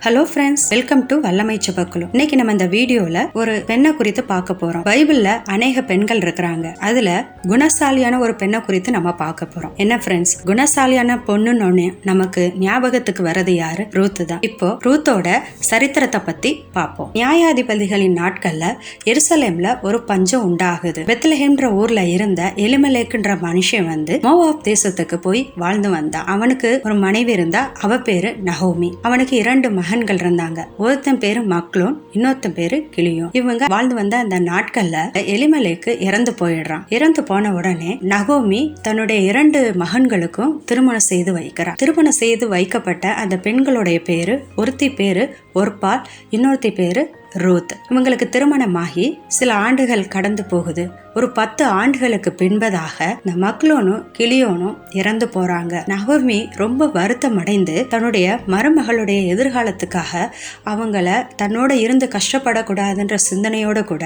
Hello friends, welcome to வல்லமை செபக்குழு. இன்னைக்கு நம்ம இந்த வீடியோல ஒரு பெண்ணை குறித்து பார்க்க போறோம். பைபிள்ல அநேக பெண்கள் இருக்கிறாங்க. அதுல குணசாலியான ஒரு பெண்ணை குறித்து நம்ம பார்க்க போறோம். என்ன ஃப்ரெண்ட்ஸ், குணசாலியான பொண்ணுன்னு நமக்கு ஞாபகத்துக்கு வர்றது யாரு? ரூத் தான். இப்போ ரூத்தோட சரித்திரத்தை பத்தி பார்ப்போம். நியாயாதிபதிகளின் நாட்கள்ல எருசலேம்ல ஒரு பஞ்சம் உண்டாகுது. பெத்லஹேம்ன்ற ஊர்ல இருந்த எலிமெலேக்குன்ற மனுஷன் மோவாப் தேசத்துக்கு போய் வாழ்ந்து வந்தான். அவனுக்கு ஒரு மனைவி இருந்தா, அவ பேரு நகோமி. அவனுக்கு 2 மகன்கள் இருந்தாங்க. ஒருத்தன் பேரு மக்லோன், இன்னொருத்தன் பேரு கிளியோன். இவங்க வாழ்ந்து வந்த அந்த நாட்கள்ல எலிமெலேக்கு இறந்து போயிடுறான். இறந்து போன உடனே நகோமி தன்னுடைய 2 மகன்களுக்கும் திருமணம் செய்து வைக்கிறான். திருமணம் செய்து வைக்கப்பட்ட அந்த பெண்களுடைய பேரு, ஒருத்தி பேரு ஒர்பால், இன்னொருத்தி பேரு ரூத். இவங்களுக்கு திருமணமாகி சில ஆண்டுகள் கடந்து போகுது. ஒரு 10 ஆண்டுகளுக்கு பின்பதாக இந்த மக்லோனும் கிளியோனும் இறந்து போறாங்க. நகோமி ரொம்ப வருத்தம் அடைந்து தன்னுடைய மருமகளுடைய எதிர்காலத்துக்காக அவங்கள தன்னோட இருந்து கஷ்டப்படக்கூடாதுன்ற சிந்தனையோட கூட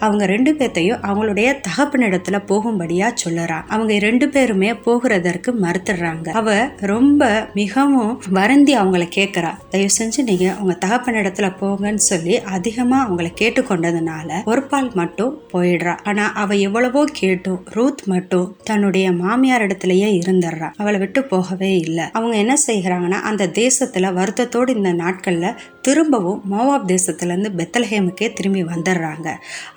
அவங்க 2 பேர்த்தையும் அவங்களுடைய தகப்பனிடத்துல போகும்படியா சொல்லுறான். அவங்க 2 பேருமே போகிறதற்கு மறுத்துடுறாங்க. அவ ரொம்ப மிகவும் வருந்தி அவங்கள கேட்கிறா, தயவு செஞ்சு நீங்க உங்க தகப்பனிடத்துல போங்கன்னு சொல்லி அதிகமா அவங்கள கேட்டுக்கொண்டதுனால ஒர்பால் மட்டும் போயிடுறா. ஆனா அவ எவ்வளவோ கேட்டும் ரூத் மட்டும் தன்னுடைய மாமியார் இடத்துலயே இருந்துடுறா. அவளை விட்டு போகவே இல்லை. அவங்க என்ன செய்யறாங்கன்னா, அந்த தேசத்துல வருத்தத்தோடு இந்த நாட்கள்ல திரும்பவும் மோவாப் தேசத்துல இருந்து பெத்லஹேமுக்கே திரும்பி வந்துடுறாங்க.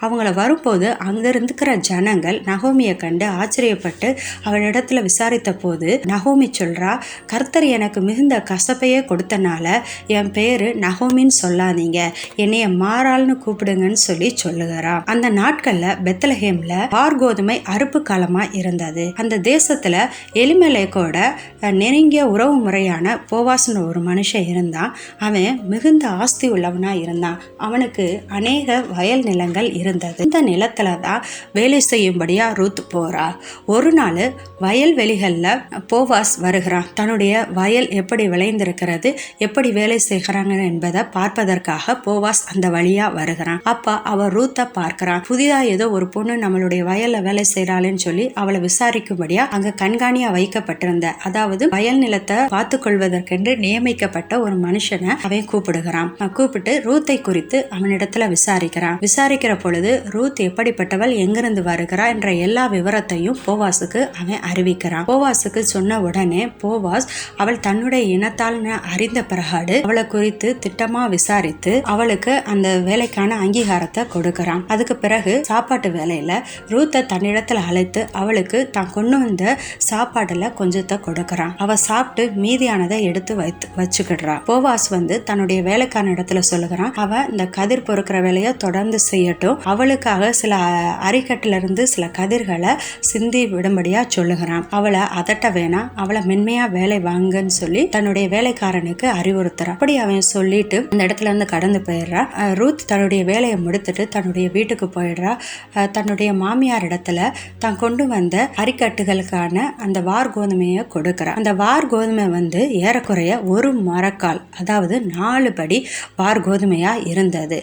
அவங்கள வரும்போது அங்க இருக்கிற ஜனங்கள் நகோமியை கண்டு ஆச்சரியப்பட்டு அவளிடத்துல விசாரித்த போது நகோமி சொல்றா, கர்த்தர் எனக்கு மிகுந்த கசப்பையே கொடுத்தனால என் பேரு நகோமின்னு சொல்லாதீங்க, என்னைய மாறாள்னு கூப்பிடுங்கன்னு சொல்லி சொல்லுகிறா. அந்த நாட்கள்ல பெத்லஹேம்ல வார்கோதுமை அறுப்பு காலமா இருந்தது. அந்த தேசத்துல எலிமெலேக்கோட நெருங்கிய உறவு முறையான போவாஸ்னு ஒரு மனுஷன் இருந்தான். அவன் மிகுந்த ஆஸ்தி உள்ளவனா இருந்தான். அவனுக்கு அநேக வயல் நிலங்கள் இருந்தது. இந்த நிலத்துலதான் வேலை செய்யும்படியா ரூத் போறா. ஒரு நாள் வயல்வெளிகள்ல போவாஸ் வருகிறான். தன்னுடைய வயல் எப்படி விளைந்திருக்கிறது, எப்படி வேலை செய்கிறாங்க என்பதை பார்ப்பதற்காக போவாஸ் அந்த வழியா வருகிறான். அப்ப அவ ரூத்தை பார்க்கிறான். புதிதா ஏதோ ஒரு பொண்ணு நம்மளுடைய வயல்ல வேலை செய்யறாள்னு சொல்லி அவளை விசாரிக்கும்படியா அங்க கண்காணியா வைக்கப்பட்டிருந்த, அதாவது வயல் நிலத்தை பார்த்து கொள்வதற்கென்று நியமிக்கப்பட்ட ஒரு மனுஷனை அவன் கூப்பிடுகிறான். கூப்பிட்டு ரூத்தை குறித்து அவனிடத்துல விசாரிக்கிற பொழுது ரூத் எப்படிப்பட்டவள், எங்கிருந்து வருகிறா என்ற எல்லா விவரத்தையும் போவாசுக்கு அவன் அறிவிக்கிறான். போவாசுக்கு சொன்ன உடனே போவாஸ் அவள் தன்னுடைய இனத்தால் அறிந்த பிறகாடு அவளை குறித்து திட்டமா விசாரித்து அவளுக்கு அந்த வேலைக்கான அங்கீகாரத்தை கொடுக்கிறான். அதுக்கு பிறகு சாப்பாட்டு வேலையில ரூத்தை தன்னிடத்துல அழைத்து அவளுக்கு தான் கொண்டு வந்த சாப்பாடுல கொஞ்சத்தை கொடுக்கறான். அவ சாப்பிட்டு மீதியானதை எடுத்து வச்சுக்கிடுறான். போவாஸ் தன்னுடைய வேலைக்கான இடத்துல சொல்லுகிறான், அவ இந்த கதிர் பொறுக்கிற வேலையை தொடர்ந்து செய்யட்டும், அவளுக்காக சில அரிக்கட்டுல இருந்து சில கதிர்களை சிந்தி விடும்படியா சொல்லுகிறான். அவளை அதட்ட வேணாம், அவளை மென்மையா வேலை வாங்கன்னு சொல்லி தன்னுடைய வேலைக்காரனுக்கு அறிவுறுத்துறான். அப்படி அவன் சொல்லிட்டு அந்த இடத்துல இருந்து கடந்து போயிடுறா. ரூத் தன்னுடைய வேலையை முடித்துட்டு தன்னுடைய வீட்டுக்கு போயிடுறா. தன்னுடைய மாமியார் இடத்துல தான் கொண்டு வந்த அரிக்கட்டுகளுக்கான அந்த வார் கோதுமையை கொடுக்கிறார். அந்த வார் கோதுமை ஏறக்குறைய ஒரு மரக்கால், அதாவது 4 படி வார் கோதுமையா இருந்தது.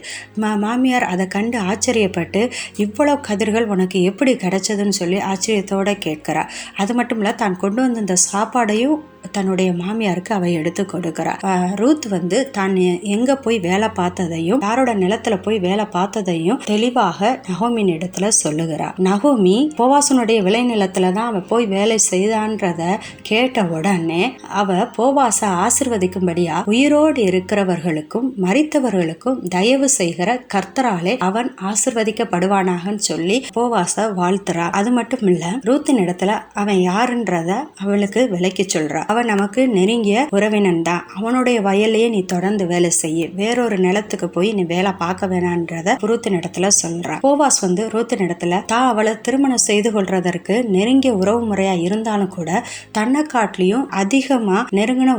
மாமியார் அதை கண்டு ஆச்சரியப்பட்டு, இவ்வளவு கதிர்கள் உனக்கு எப்படி கிடைச்சதுன்னு சொல்லி ஆச்சரியத்தோட கேட்கிறா. அது மட்டும் இல்ல, தான் கொண்டு வந்த இந்த சாப்பாடையும் தன்னுடைய மாமியாருக்கு அவ எடுத்து கொடுக்கிறா. ரூத் தான் எங்க போய் வேலை பார்த்ததையும் யாரோட நிலத்துல போய் வேலை பார்த்ததையும் தெளிவாக நகோமின் இடத்துல சொல்லுகிறா. நகோமி போவாசனுடைய விளை நிலத்துலதான் அவ போய் வேலை செய்தான்றத கேட்ட உடனே அவ போவாச ஆசிர்வதிக்கும்படியா உயிரோடு இருக்கிறவர்களுக்கும் மரித்தவர்களுக்கும் தயவு செய்கிற கர்த்தராலே அவன் ஆசிர்வதிக்கப்படுவானாகன்னு சொல்லி போவாச வாழ்த்துறா. அது மட்டும் இல்ல, ரூத்தின் இடத்துல அவன் யாருன்றத அவளுக்கு விளக்கி சொல்றா. அவன் நமக்கு நெருங்கிய உறவினன் தான், அவனுடைய வயலையே நீ தொடர்ந்து வேலை செய்ய, வேறொரு நிலத்துக்கு போய் நீ வேலை பார்க்க வேணான்றத ரூத்தின் இடத்துல சொல்றான். போவாஸ் ரூத்தின் இடத்துல தான் அவளை திருமணம் செய்து கொள்றதற்கு நெருங்கிய உறவு முறையா இருந்தாலும் கூட தன்னை காட்டிலையும் அதிகமா நெருங்கின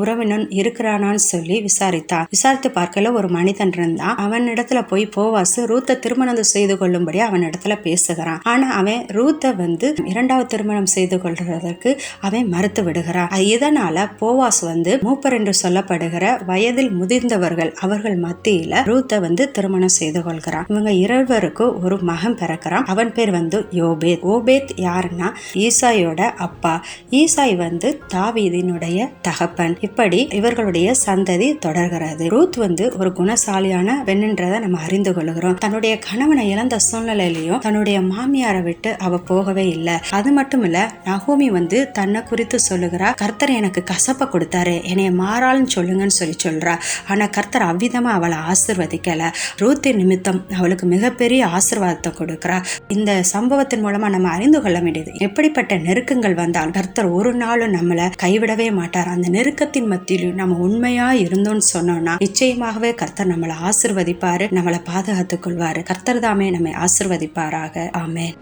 உறவினன் இருக்கிறானான்னு சொல்லி விசாரித்து பார்க்கல ஒரு மனிதன் இருந்தான். அவன் இடத்துல போய் போவாஸ் ரூத்தை திருமணம் செய்து கொள்ளும்படி அவன் இடத்துல பேசுகிறான். ஆனா அவன் ரூத்தை 2வது திருமணம் செய்து கொள்றதற்கு அவன் மறுத்து விடுகிறான். கொள்கிறான். இதனால போவாஸ் மூப்பர் என்று சொல்லப்படுகிற வயதில் முதிர்ந்தவர்கள் அவர்கள் மத்தியில ரூத்தை திருமணம் செய்து கொள்கிறான். இவங்க இருவருக்கும் ஒரு மகன் பிறக்கிறான். அவன் பேர் யோபேத். ஓபேத் யாருன்னா ஈசாயோட அப்பா. ஈசாய் தாவீதினுடைய தகப்பன். இப்படி இவர்களுடைய சந்ததி தொடர்கிறது. ரூத் ஒரு குணசாலியான பெண்ன்றதை நம்ம அறிந்து கொள்கிறோம். தன்னுடைய கணவனை இழந்த சூழ்நிலையிலையும் தன்னுடைய மாமியாரை விட்டு அவ போகவே இல்லை. அது மட்டும் இல்ல, நகோமி தன்னை குறித்து சொல்லுகிறா, கர்த்தர் எனக்கு கசப்ப கொடுத்தாரு, என்னைய மாறாள்னு சொல்லுங்கன்னு சொல்றா. ஆனா கர்த்தர் அவ்விதமா அவளை ஆசிர்வதிக்கல. ரூத்தின் நிமித்தம் அவளுக்கு மிகப்பெரிய ஆசீர்வாதத்தை கொடுக்கிறா. இந்த சம்பவத்தின் மூலமா நம்ம அறிந்து கொள்ள வேண்டியது, எப்படிப்பட்ட நெருக்கங்கள் வந்தால் கர்த்தர் ஒரு நாளும் நம்மளை கைவிடவே மாட்டார். அந்த நெருக்கத்தின் மத்தியிலும் நம்ம உண்மையா இருந்தோம்னு சொன்னோம்னா நிச்சயமாகவே கர்த்தர் நம்மளை ஆசிர்வதிப்பாரு, நம்மளை பாதுகாத்துக் கொள்வாரு. கர்த்தர் தாமே நம்மை ஆசிர்வதிப்பாராக. ஆமென்.